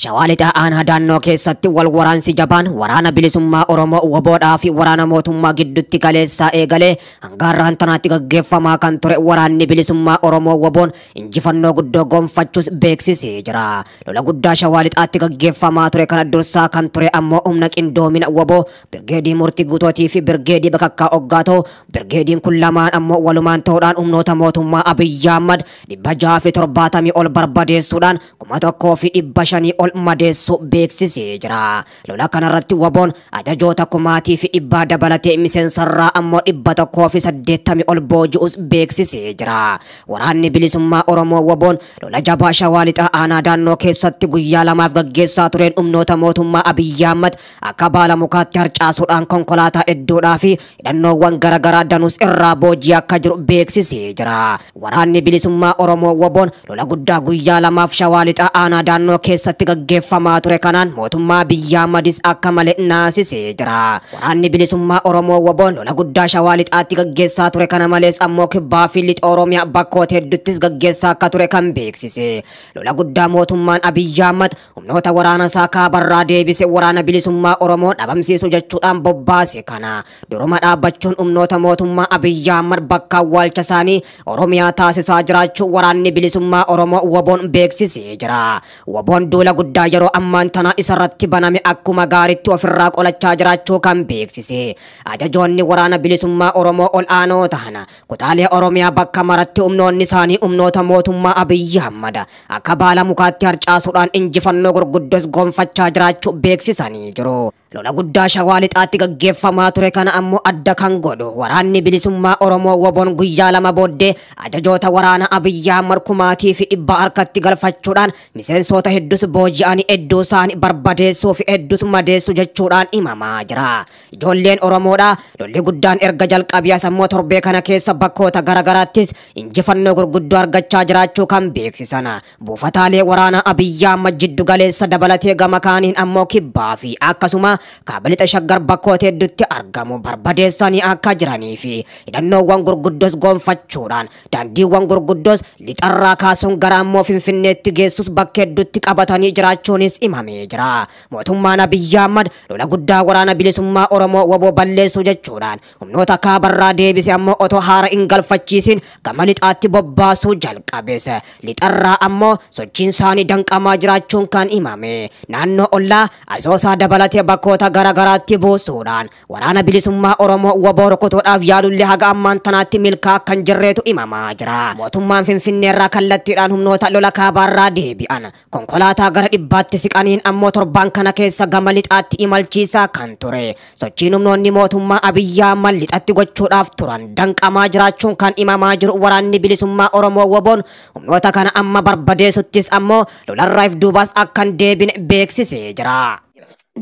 Shawaalixaa aanaa daannoo keessatti wal waraansi jabaan waraana bilisummaa Oromoo waboodhaa fi waraana mootummaa gidduutti kaleessaa eegalee hanga har'aan tanaatti gaggeeffamaa kan ture waraanni bilisummaa Oromoo waboon injifannoo guddoo gonfachuus beeksisee jira. Lola guddaa Shawaalixaatti gaggeeffamaa ture kana dursaa kan ture ammoo humna qindoomina waboo Birgeedii Murtii Guutootii fi Birgeedii Bakakkaa Oggaatoo. Birgeediin kun lamaan ammoo walumaan ta'uudhaan humnoota mootummaa Abiyyi Ahmad 670 ol barbadeessuudhaan 1500 ol madeessu beeksisee jira. Lola kanarratti waboon ajajoota 1,100 dabalatee miseensarraa ammoo 180 ol booji'us beeksisee jira. Waraanni bilisummaa Oromoo waboon lola jabaa Shawaalixaa aanaa daannoo keessatti guyyaa lamaaf gaggeessaa tureen humnoota mootummaa Abiyyi Ahmad akka baala mukaatti harcaasuudhaan konkolaataa hedduudhaa fi hidhannoowwan garaagaraa danus irraa boojii akka jiru beeksisee jira. Waraanni bilisummaa Oromoo waboon lola guddaa guyyaa lamaaf Shawaalixaa aanaa daannoo keessatti gaggeeffamaa ture kanaan mootummaa Abiyyi Ahmadis akka malee naasisee jira. Waraanni bilisummaa Oromoo waboon lola guddaa Shawaalixaatti gaggeessaa ture kana malees ammoo kibbaa fi lixa Oromiyaa bakkoota hedduuttis gaggeessaa akka ture kan beeksise. Lola guddaa mootummaan Abiyyi Ahmad humnoota waraana isaa kaabarraa deebise waraana bilisummaa Oromoo dhabamsiisu jechuudhaan bobbaase kana duruma dhaabbachuun humnoota mootummaa Abiyyi Ahmad bakka awwaalcha isaanii Oromiyaa taasisaa jiraachuu waraanni bilisummaa Oromoo waboon beeksisee jira. Waboon duula guddaa yeroo ammaan tana isarratti baname akkuma gaariitti ofirraa qolachaa jiraachuu kan beeksise. Ajajoonni waraana bilisummaa Oromoo ol aanoo ta'an kutaalee Oromiyaa bakka maratti humnoonni isaanii humnoota mootummaa Abiyyi Ahmad akka baala mukaatti harcaasuudhaan injifannoo gurguddoos gonfachaa jiraachuu beeksisanii jiru. Lola guddaa Shawaalixaatti gaggeeffamaa ture kana ammoo adda kan godhu waraanni bilisummaa Oromoo waboon guyyaa lama booddee ajajoota waraana Abiyyi Ahmad 1,100 harkatti galfachuudhaan miseensota hedduus booji'anii hedduu isaanii barbadeessuu fi hedduus madeessu jechuudhaan himamaa jira. Ijoolleen Oromoodhaa lolli guddaan erga jalqabee ammoo torbee kana keessa bakkoota garaagaraattis injifannoo gurguddoo argachaa jiraachuu kan beeksisan. Buufataalee waraana Abiyyi Ahmad jiddu galeessa dabalatee gama kaaniin ammoo kibbaa fi akkasuma kaaba lixa Shaggar bakkoota hedduutti argamu barbadeessanii akka jiranii fi hidhannoowwan gurguddoos gonfachuudhaan daandiiwwan gurguddoos lixarraa kaasuun gara ammoo Finfinneetti geessus bakka hedduutti qabatanii jiraachuunis himamee jira. Mootummaan Abiyyi Ahmad lola guddaa waraana bilisummaa Oromoo waboo balleessu jechuudhaan humnoota kaabarraa deebise ammoo otoo haara hin galfachiisin gama lixaatti bobbaasuu jalqabes. Lixarraa ammoo sochiin isaanii danqamaa jiraachuun kan himame. Naannoo ollaa Asoosaa dabalatee bakkoota garaagaraatti buusuudhaan waraana bilisummaa Oromoo waboo rukutuudhaaf yaalullee haga ammaan tanaatti milkaa kan jirreetu himamaa jira. Mootummaan Finfinneerraa kallattiidhaan humnoota lola kaabarraa deebi'an konkolaataa gara 100tti siqaniin ammoo torban kana keessa gama lixaatti imalchiisaa kan ture. Sochiin humnoonni mootummaa Abiyyi Ahmad lixatti gochuudhaaf turan danqamaa jiraachuun kan himamaa jiru waraanni bilisummaa Oromoo waboon humnoota kana amma barbadeessuttis ammoo lolarraaf duubas akkan deebine beeksisee jira.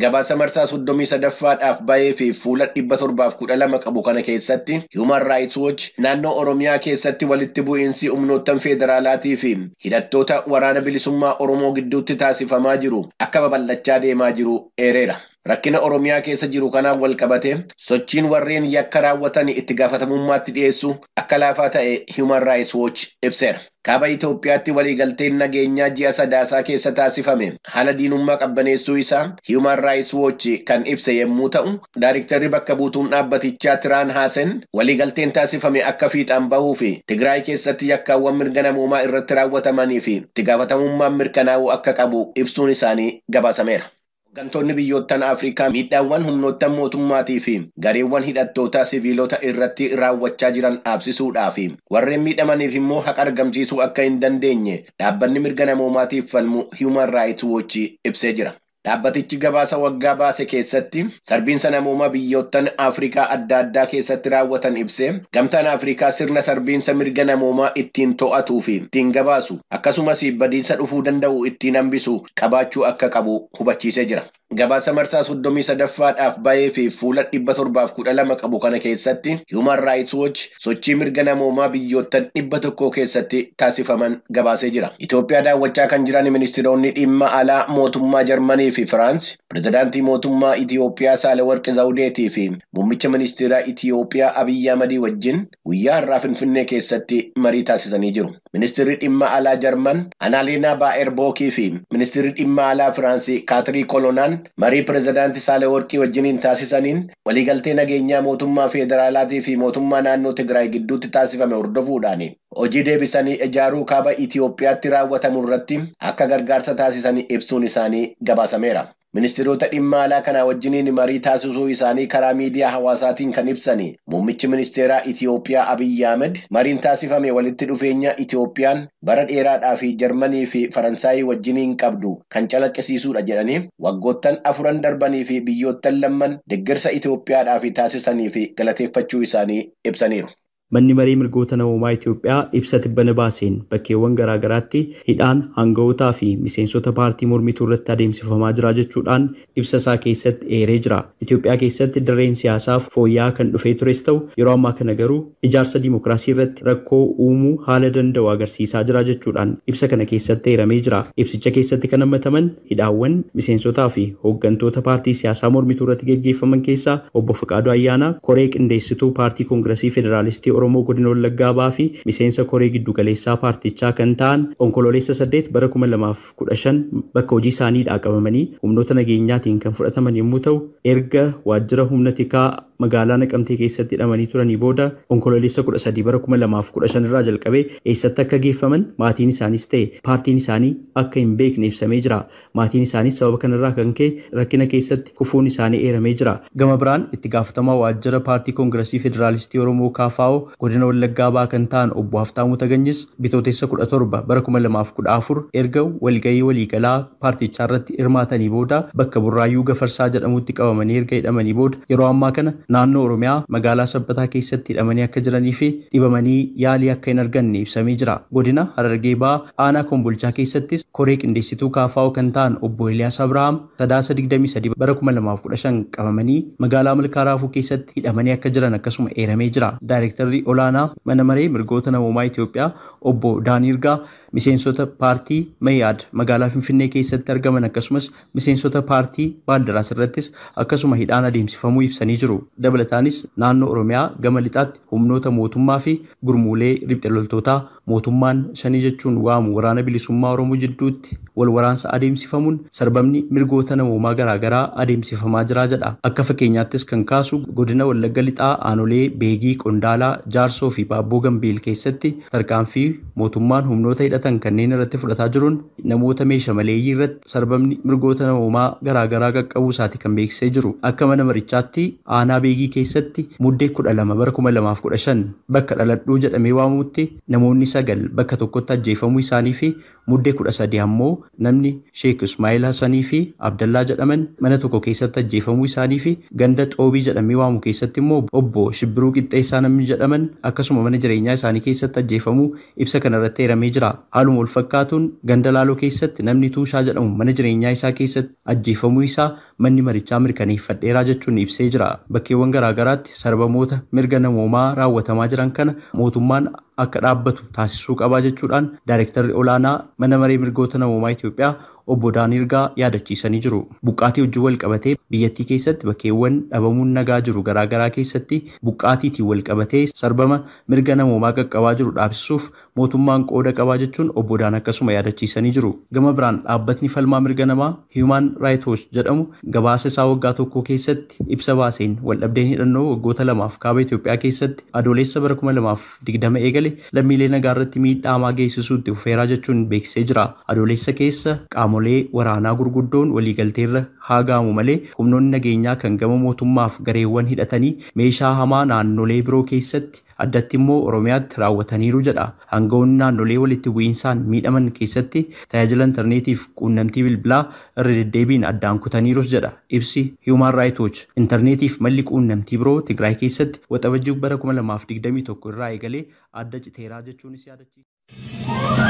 Gabaasa marsaa 33ffaadhaaf bahee fi fuula 712 qabu kana keessatti Human Rights Watch naannoo Oromiyaa keessatti walitti bu'iinsi humnoottan federaalaatii fi hidhattoota waraana bilisummaa Oromoo gidduutti taasifamaa jiru akka babal'achaa deemaa jiru eereera. Rakkina Oromiyaa keessa jiru kanaan wal qabate sochiin warreen yakka raawwatan itti gaafatamummaatti dhiyeessu akka laafaa ta'e Human Rights Watch ibseera. Kaaba Itoophiyaatti waliigalteen nageenyaa ji'a sadaasaa keessa taasifame haala diinummaa qabbaneessuu isaa Human Rights Watch kan ibse yommuu ta'u, Daayiriktarri bakka buutuun dhaabbatichaa Tiraan Haasen waliigalteen taasifame akka fiixaan bahuu fi Tigraay keessatti yakkaawwan mirga namoomaa irratti raawwatamanii fi itti gaafatamummaan mirkanaa'uu akka qabu ibsuun isaanii gabaasameera. Hooggantoonni biyyoottan Afrikaa miidhaawwan humnoottan mootummaatii fi gareewwan hidhattootaa siviilota irratti raawwachaa jiran dhaabsisuudhaa fi warreen miidhamaniif immoo haqa argamsiisuu akka hin dandeenye dhaabbanni mirga namoomaatiif falmu Human Rights Watch ibsee jira. Dhaabbatichi gabaasa waggaa baase keessatti sarbiinsa namoomaa biyyoottan Afrikaa adda addaa keessatti raawwatan ibsee gamtaan Afrikaa sirna sarbiinsa mirga namoomaa ittiin to'atuu fi ittiin gabaasu akkasumas badiinsa dhufuu danda'u ittiin hambisu qabaachuu akka qabu hubachiisee jira. Gabaasa marsaa 33dhaaf bahee fi fuula 712 qabu kana keessatti Human Rights Watch sochii mirga namoomaa biyyoottan 100 keessatti taasifaman gabaasee jira. Itoophiyaa daawwachaa kan jiran ministeeronni dhimma alaa mootummaa Jarmanii fi Firaans, pirezidaantii mootummaa Itoophiyaa Saalawarqi Zawudeetii fi muummicha ministeeraa Itoophiyaa Abiyyi Ahmad wajjin guyyaa har'aa Finfinnee keessatti marii taasisanii jiru. Ministeerri dhimma alaa Jarman Annalena Baerbookii fi ministeerri dhimma alaa Firaansii Kaatirii Kolonaan marii pirezidaantii Saalawarqii wajjiniin taasisaniin waliigaltee nageenyaa mootummaa federaalaatii fi mootummaa naannoo Tigraay gidduutti taasifame hordofuudhaan hojii deebisanii ijaaruu kaaba Itoophiyaatti raawwatamu irratti akka gargaarsa taasisanii ibsuun isaanii gabaasameera. Ministeerota dhimma alaa kana wajjiniin marii taasisuu isaanii karaa miidiyaa hawaasaatiin kan ibsanii muummichi ministeeraa Itoophiyaa Abiyyi Ahmad mariin taasifame walitti dhufeenya Itoophiyaan bara dheeraadhaa fi Jarmanii fi Faransaayii wajjiniin qabdu kan calaqqisiisuudha jedhanii waggoottan 4 darbanii fi biyyoottan lamman deeggarsa Itoophiyaadhaaf taasisanii fi galateeffachuu isaanii ibsaniiru. Manni marii mirgoota namoomaa Itoophiyaa ibsa tibbana baaseen bakkeewwan garaagaraatti hidhaan hanga'ootaa fi miseensota paartii mormituu irratti adeemsifamaa jira jechuudhaan ibsa isaa keessatti eeree jira. Itoophiyaa keessatti dirreen siyaasaa fooyya'aa kan dhufee tures ta'u yeroo ammaa kana garuu ijaarsa dimookiraasii irratti rakkoo uumuu haala danda'u agarsiisaa jira jechuudhaan ibsa kana keessatti eeramee jira. Ibsicha keessatti kan hammataman hidhaawwan miseensotaa fi hooggantoota paartii siyaasaa mormituu irratti gaggeeffaman keessaa obbo Fiqaaduu Ayyaanaa, koree qindeessituu paartii koongiresii federaalistii Oromoo godina Wallaggaa ba'aa fi miseensa koree giddu galeessaa paartichaa kan ta'an onkololeessa 8 bara 2015 bakka hojii isaanii qabamanii humnoota nageenyaatiin kan fudhataman yommuu ta'u erga waajjira humna tikaa magaalaa Naqamtee keessatti hidhamanii turanii booda onkololeessa 13 bara 2015 irraa jalqabee eessatti akka geeffaman maatiin isaaniis ta'e paartiin isaanii akka hin beekne ibsamee jira. Maatiin isaaniis sababa kanarraa kan ka'e rakkina keessatti kufuun isaanii eeramee jira. Gama biraan itti gaafatamaa waajjira paartii koongiresii federaalistii Oromoo KFO godina Wallaggaa ba'aa kan ta'an obbo Haftaamuu Taganyis bitootessa 17 bara 2014 erga walgahii waliigalaa paartichaa irratti hirmaatanii booda bakka Burraayyuu Gafarsaa jedhamutti qabamanii erga hidhamanii booda yeroo ammaa kana naannoo Oromiyaa magaalaa Sabbataa keessatti hidhamanii akka jiranii fi dhibamanii yaalii akka hin arganne ibsamee jira. Godina Harargee ba'aa aanaa Kombolchaa keessattis koree qindeessituu KFO kan ta'an obbo Eliyaas Abrahaam sadaasa 23 bara 2015 qabamanii magaalaa Malkaa Raafuu keessatti hidhamanii akka jiran akkasuma eeramee jira. Daayirektarri olaanaa mana maree mirgoota namoomaa Itoophiyaa obbo Daaniirgaa miseensota paartii Mayyaad magaalaa Finfinnee keessatti argaman akkasumas miseensota paartii Baaldaraas irrattis akkasuma hidhaan adeemsifamuu ibsanii jiru. Dabalataanis naannoo Oromiyaa gama lixaatti humnoota mootummaa fi gurmuulee riphxe loltootaa mootummaan shanii jechuun waamu waraana bilisummaa Oromoo jidduutti wal waraansa adeemsifamuun sarbamni mirgoota namoomaa garaagaraa adeemsifamaa jira jedha. Akka fakkeenyaattis kan kaasu godina Wallagga lixaa aanolee Beegii, Qondaalaa, Jaarsoo fi Baabboo Gambeel keessatti tarkaanfii mootummaan humnoota hidhatan kanneen irratti fudhataa jiruun namoota meeshaa maleeyyii irratti sarbamni mirgoota namoomaa garaagaraa qaqqabuu isaati kan beeksisee jiru. Akka mana marichaatti aanaa Beegii keessatti muddee 12 bara 2015 bakka dhaladhuu jedhamee waamamutti namoonni 9 bakka tokkotti ajjeefamuu isaanii fi muddee 13 ammoo namni Sheek Ismaa'eel Hassanii fi Abdallaa jedhaman mana tokko keessatti ajjeefamuu isaanii fi ganda Xoobii jedhamee waamu keessatti immoo obbo Shibbiruu Qixxeessaa namni jedhaman akkasuma mana jireenyaa isaanii keessatti ajjeefamuu ibsa kanarratti eeramee jira. Haaluma wal fakkaatuun ganda Laaloo keessatti namni Tuushaa jedhamu mana jireenyaa isaa keessatti ajjeefamuu isaa manni marichaa mirkaneeffadheeraa jechuun ibsee jira. Bakkeewwan garaagaraatti sarbamoota mirga namoomaa raawwatamaa jiran kana mootummaan akka dhaabbatu taasisuu qabaa jechuudhaan daayirektarri olaanaa mana maree mirgoota namoomaa Itoophiyaa obbo Daaniirgaa yaadachiisanii jiru. Buqqaatii wajjin wal qabatee biyyattii keessatti bakkeewwan dhabamuun nagaa jiru garaagaraa keessatti buqqaatiitiin wal qabatee sarbama mirga namoomaa qaqqabaa jiru dhaabsisuuf mootummaan qooda qabaa jechuun obbo Daan akkasuma yaadachiisanii jiru. Gama biraan dhaabbatni falmaa mirga namaa Human Rights Watch jedhamu gabaasa isaa waggaa tokko keessatti ibsa baaseen waldhabdeen hidhannoo waggoota 2 kaaba Itoophiyaa keessatti adoolessa bara 2020 eegale lammiilee nagaa irratti miidhaa hamaa geessisuutti fufeeraa jechuun beeksisee jira. Adoolessa keessa qaamolee waraanaa gurguddoon waliigalteerra haa ga'amu malee humnoonni nageenyaa kan gama mootummaaf gareewwan hidhatanii meeshaa hamaa naannolee biroo keessatti addatti immoo Oromiyaatti raawwataniiru jedha. Hanga'oonni naannolee walitti bu'iinsaan miidhaman keessatti tajaajila intarneetiif quunnamtii bilbilaa irra deddeebiin addaan kutaniirus jedha. Ibsi Human Rights Watch intarneetiif malli quunnamtii biroo Tigraay keessatti waxabajjii bara 2021 irraa eegalee adda citeeraa jechuunis yaadachiisa.